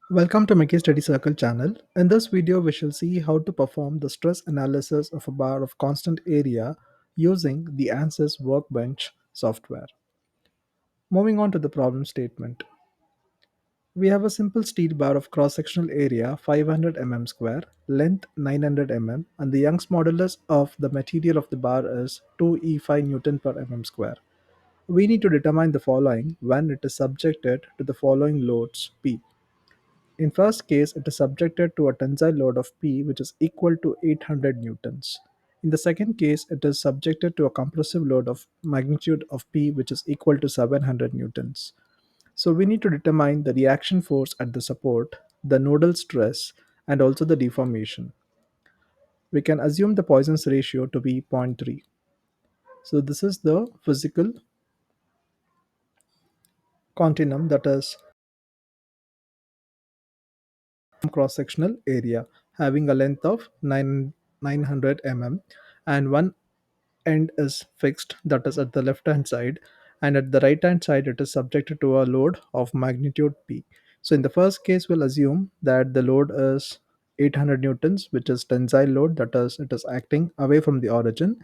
Welcome to Mickey Study Circle channel. In this video, we shall see how to perform the stress analysis of a bar of constant area using the Ansys Workbench software. Moving on to the problem statement. We have a simple steel bar of cross-sectional area 500 mm square, length 900 mm, and the Young's modulus of the material of the bar is 2e5 Newton per mm square. We need to determine the following when it is subjected to the following loads P. In first case, it is subjected to a tensile load of P which is equal to 800 newtons. In the second case, it is subjected to a compressive load of magnitude of P which is equal to 700 newtons. So we need to determine the reaction force at the support, the nodal stress, and also the deformation. We can assume the Poisson's ratio to be zero point 0.3. So this is the physical continuum, that is cross-sectional area having a length of 900 mm, and one end is fixed, that is at the left hand side, and at the right hand side it is subjected to a load of magnitude P. So in the first case, we'll assume that the load is 800 newtons, which is tensile load, that is it is acting away from the origin.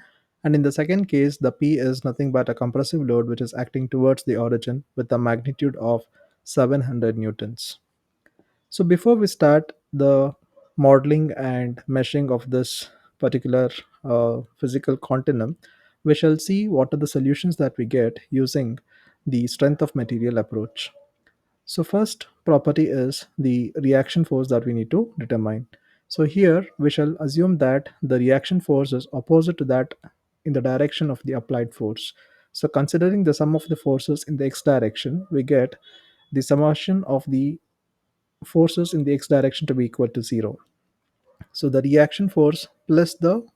And in the second case, the P is nothing but a compressive load which is acting towards the origin with a magnitude of 700 newtons. So before we start the modeling and meshing of this particular physical continuum, we shall see what are the solutions that we get using the strength of material approach. So first property is the reaction force that we need to determine. So here we shall assume that the reaction force is opposite to that in the direction of the applied force. So considering the sum of the forces in the x direction, we get the summation of the forces in the x direction to be equal to 0. So the reaction force plus the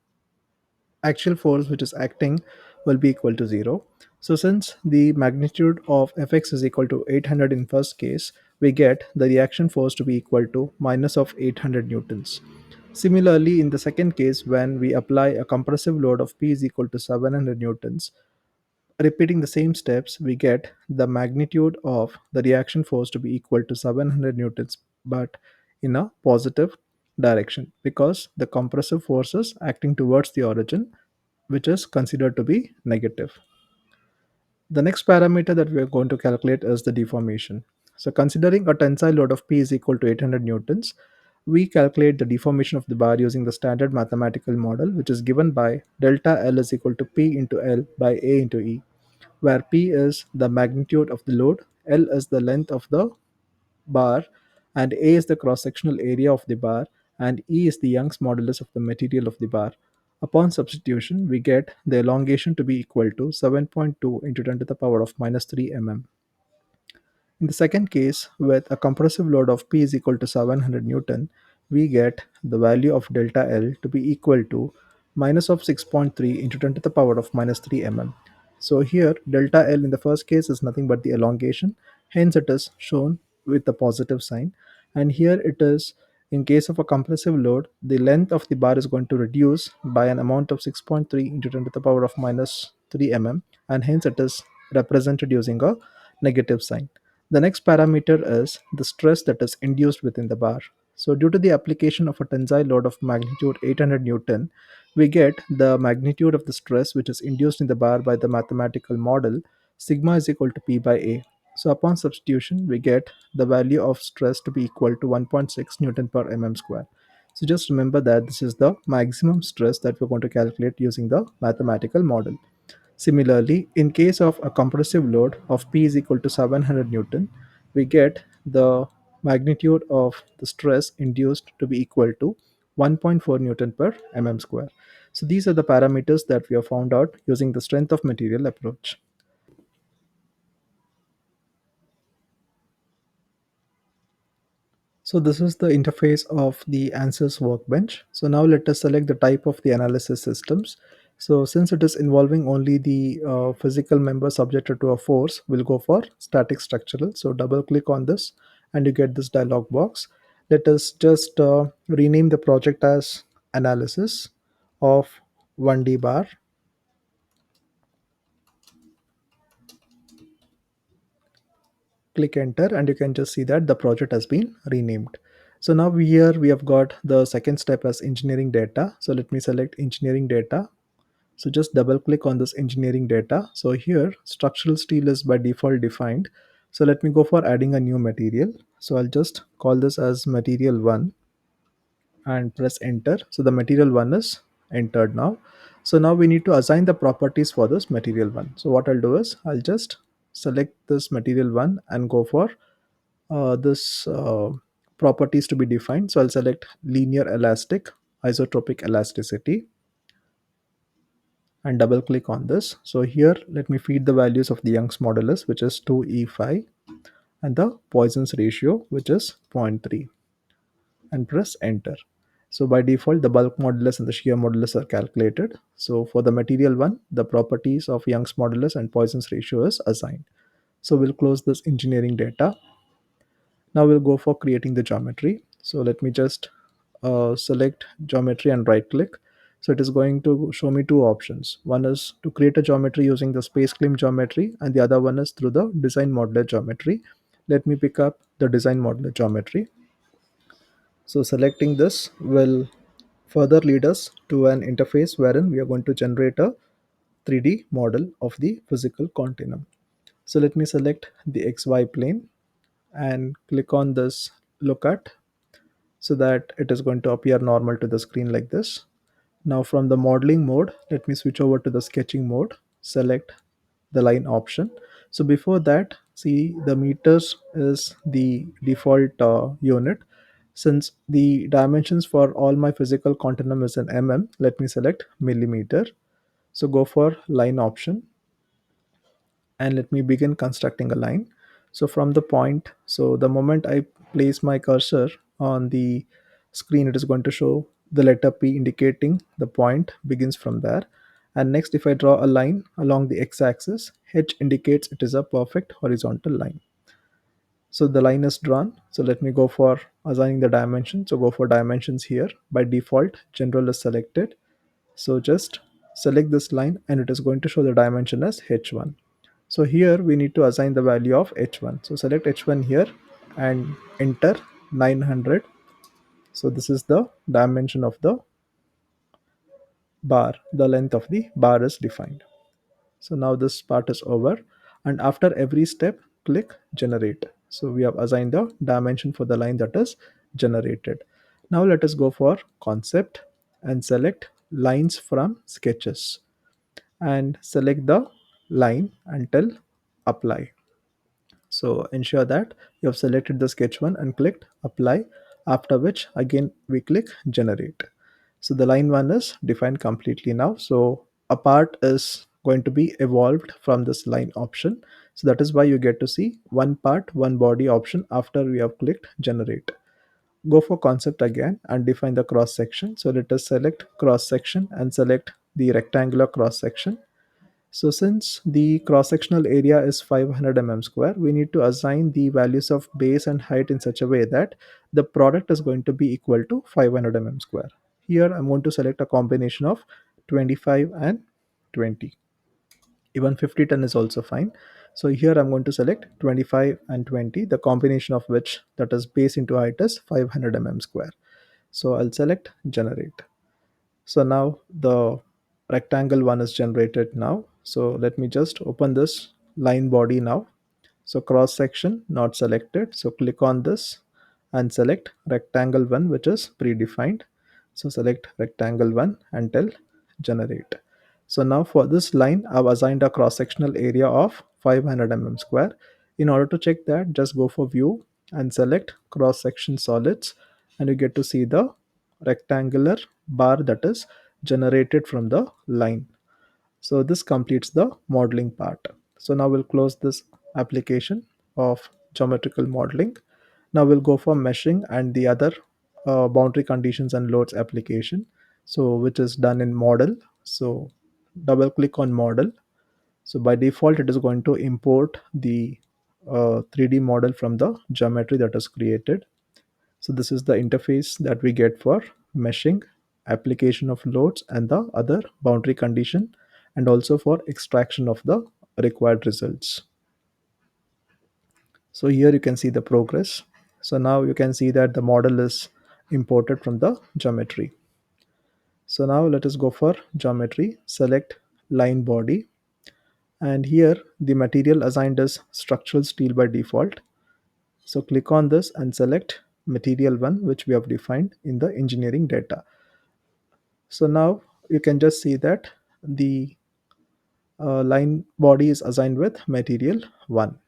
actual force which is acting will be equal to 0. So since the magnitude of Fx is equal to 800 in first case, we get the reaction force to be equal to minus of 800 newtons. Similarly, in the second case, when we apply a compressive load of P is equal to 700 newtons, repeating the same steps, we get the magnitude of the reaction force to be equal to 700 newtons, but in a positive direction because the compressive forces acting towards the origin, which is considered to be negative. The next parameter that we are going to calculate is the deformation. So considering a tensile load of P is equal to 800 newtons, we calculate the deformation of the bar using the standard mathematical model, which is given by delta L is equal to P into L by A into E, where P is the magnitude of the load, L is the length of the bar, and A is the cross-sectional area of the bar, and E is the Young's modulus of the material of the bar. Upon substitution, we get the elongation to be equal to 7.2 into 10 to the power of minus 3 mm. In the second case, with a compressive load of P is equal to 700 Newton, we get the value of delta L to be equal to minus of 6.3 into 10 to the power of minus 3 mm. So here, delta L in the first case is nothing but the elongation, hence it is shown with the positive sign. And here it is, in case of a compressive load, the length of the bar is going to reduce by an amount of 6.3 into 10 to the power of minus 3 mm, and hence it is represented using a negative sign. The next parameter is the stress that is induced within the bar. So due to the application of a tensile load of magnitude 800 Newton, we get the magnitude of the stress which is induced in the bar by the mathematical model sigma is equal to P by A. So upon substitution, we get the value of stress to be equal to 1.6 Newton per mm square. So just remember that this is the maximum stress that we're going to calculate using the mathematical model. Similarly, in case of a compressive load of P is equal to 700 Newton, we get the magnitude of the stress induced to be equal to 1.4 Newton per mm square. So these are the parameters that we have found out using the strength of material approach. So this is the interface of the Ansys Workbench. So now let us select the type of the analysis systems. So since it is involving only the physical member subjected to a force, we'll go for static structural. So double click on this and you get this dialog box. Let us just rename the project as analysis of 1D bar. click enter, and you can just see that the project has been renamed. So now here we have got the second step as engineering data. So let me select engineering data. So just double click on this engineering data. So here structural steel is by default defined. So let me go for adding a new material. So I'll just call this as material 1 and press enter. So the material 1 is entered now. So now we need to assign the properties for this material 1. So what I'll do is I'll just select this material 1 and go for this properties to be defined. So I'll select linear elastic, isotropic elasticity, and double click on this. So here let me feed the values of the Young's modulus, which is 2e5, and the Poisson's ratio, which is zero point 0.3, and press enter. So by default the bulk modulus and the shear modulus are calculated. So for the material one, the properties of Young's modulus and Poisson's ratio is assigned. So we'll close this engineering data. Now we'll go for creating the geometry. So let me just select geometry and right click. So it is going to show me two options. One is to create a geometry using the space claim geometry, and the other one is through the design modeler geometry. Let me pick up the design modeler geometry. So selecting this will further lead us to an interface wherein we are going to generate a 3D model of the physical continuum. So let me select the XY plane and click on this look at, so that it is going to appear normal to the screen like this. Now from the modeling mode, let me switch over to the sketching mode, select the line option. So before that, see the meters is the default unit. Since the dimensions for all my physical continuum is in mm, let me select millimeter. So go for line option and let me begin constructing a line. So from the point, so the moment I place my cursor on the screen, it is going to show the letter P indicating the point begins from there. And next, if I draw a line along the x-axis, H indicates it is a perfect horizontal line. So the line is drawn. So let me go for assigning the dimension. So go for dimensions here. By default, general is selected. So just select this line and it is going to show the dimension as h1. So here we need to assign the value of h1. So select h1 here and enter 900. So this is the dimension of the bar. The length of the bar is defined. So now this part is over, and after every step click generate. So we have assigned the dimension for the line that is generated. Now let us go for concept and select lines from sketches and select the line and tell apply. So ensure that you have selected the sketch one and clicked apply, after which again we click generate. So the line one is defined completely now. So a part is going to be evolved from this line option. So that is why you get to see one part, one body option after we have clicked generate. Go for concept again and define the cross section. So let us select cross section and select the rectangular cross section. So since the cross-sectional area is 500 mm square, we need to assign the values of base and height in such a way that the product is going to be equal to 500 mm square. Here I'm going to select a combination of 25 and 20. Even 5010 is also fine. So here I'm going to select 25 and 20, the combination of which, that is base into height, is 500 mm square. So I'll select generate. So now the rectangle one is generated now. So let me just open this line body now. So cross section not selected. So click on this and select rectangle one, which is predefined. So select rectangle one and tell generate. So now for this line, I've assigned a cross sectional area of 500 mm square. In order to check that, just go for view and select cross section solids, and you get to see the rectangular bar that is generated from the line. So this completes the modeling part. So now we'll close this application of geometrical modeling. Now we'll go for meshing and the other boundary conditions and loads application. So which is done in model. So double click on model. So by default, it is going to import the 3D model from the geometry that is created. So this is the interface that we get for meshing, application of loads and the other boundary condition, and also for extraction of the required results. So here you can see the progress. So now you can see that the model is imported from the geometry. So now let us go for geometry, select line body, and here the material assigned is structural steel by default. So click on this and select material 1, which we have defined in the engineering data. So now you can just see that the line body is assigned with material 1.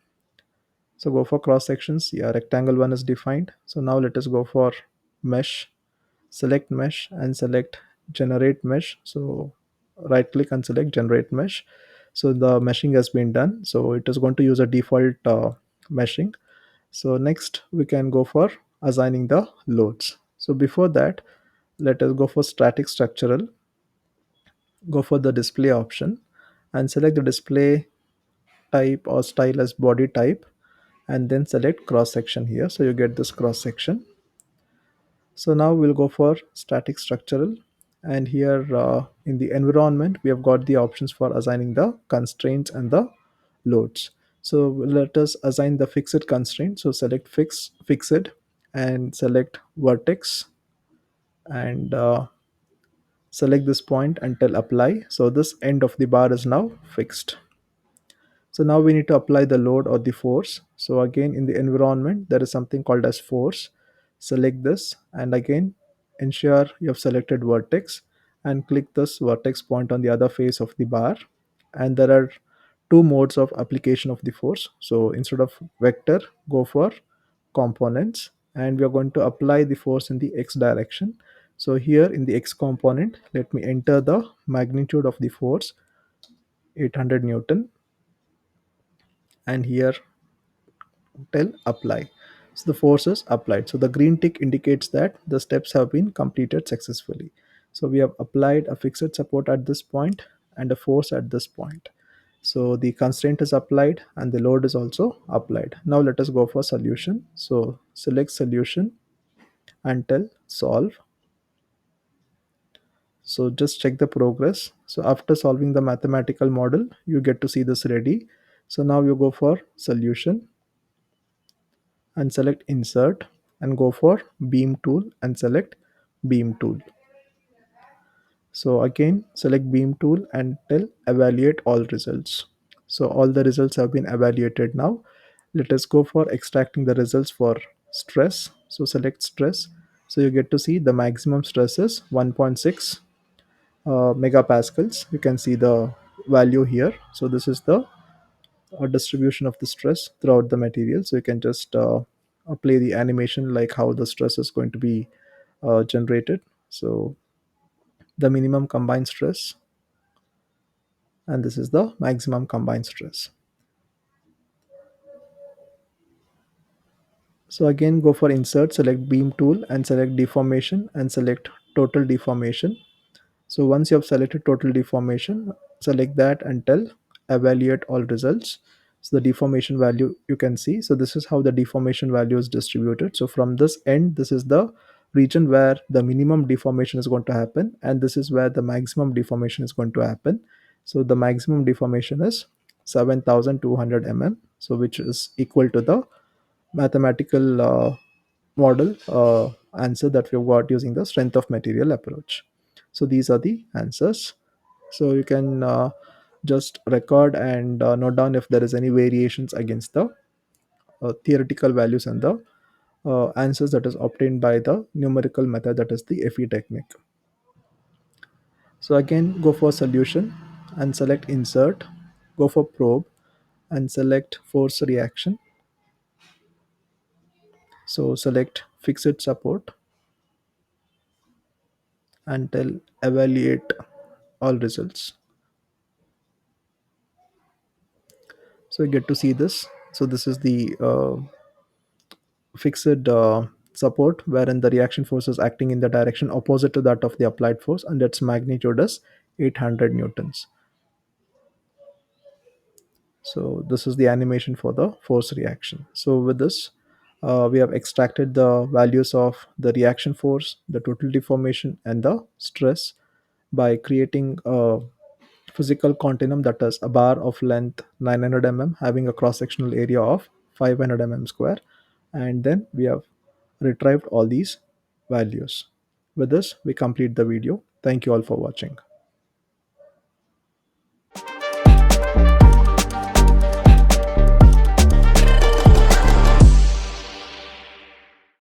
So go for cross sections. Yeah, rectangle 1 is defined. So now let us go for mesh. Select mesh and select generate mesh. So right click and select generate mesh. So the meshing has been done. So it is going to use a default meshing. So next we can go for assigning the loads. So before that, let us go for static structural, go for the display option and select the display type or style as body type, and then select cross section here. So you get this cross section. So now we'll go for static structural, and here in the environment we have got the options for assigning the constraints and the loads. So let us assign the fixed constraint. So select fixed and select vertex, and select this point and tell apply. So this end of the bar is now fixed. So now we need to apply the load or the force. So again in the environment there is something called as force. Select this and again ensure you have selected vertex and click this vertex point on the other face of the bar. And there are two modes of application of the force. So instead of vector, go for components, and we are going to apply the force in the x direction. So here in the x component, let me enter the magnitude of the force, 800 Newton, and here tell apply. So the force is applied. So the green tick indicates that the steps have been completed successfully. So we have applied a fixed support at this point and a force at this point. So the constraint is applied and the load is also applied. Now let us go for solution. So select solution and tell solve. So just check the progress. So after solving the mathematical model, you get to see this ready. So now you go for solution and select insert and go for beam tool and select beam tool. So again select beam tool and tell evaluate all results. So all the results have been evaluated. Now let us go for extracting the results for stress. So select stress. So you get to see the maximum stress is 1.6 megapascals. You can see the value here. So this is the distribution of the stress throughout the material. So you can just play the animation like how the stress is going to be generated. So the minimum combined stress, and this is the maximum combined stress. So again go for insert, select beam tool and select deformation and select total deformation. So once you have selected total deformation, select that and tell evaluate all results. So the deformation value you can see. So this is how the deformation value is distributed. So from this end, this is the region where the minimum deformation is going to happen, and this is where the maximum deformation is going to happen. So the maximum deformation is 7200 mm, so which is equal to the mathematical model answer that we've got using the strength of material approach. So these are the answers. So you can just record and note down if there is any variations against the theoretical values and the answers that is obtained by the numerical method, that is the FE technique. So again go for solution and select insert, go for probe and select force reaction. So select fixed support and tell evaluate all results. So you get to see this. So this is the fixed support wherein the reaction force is acting in the direction opposite to that of the applied force, and its magnitude is 800 newtons. So this is the animation for the force reaction. So with this we have extracted the values of the reaction force, the total deformation and the stress by creating a physical continuum, that is a bar of length 900 mm having a cross sectional area of 500 square, and then we have retrieved all these values. With this, we complete the video. Thank you all for watching.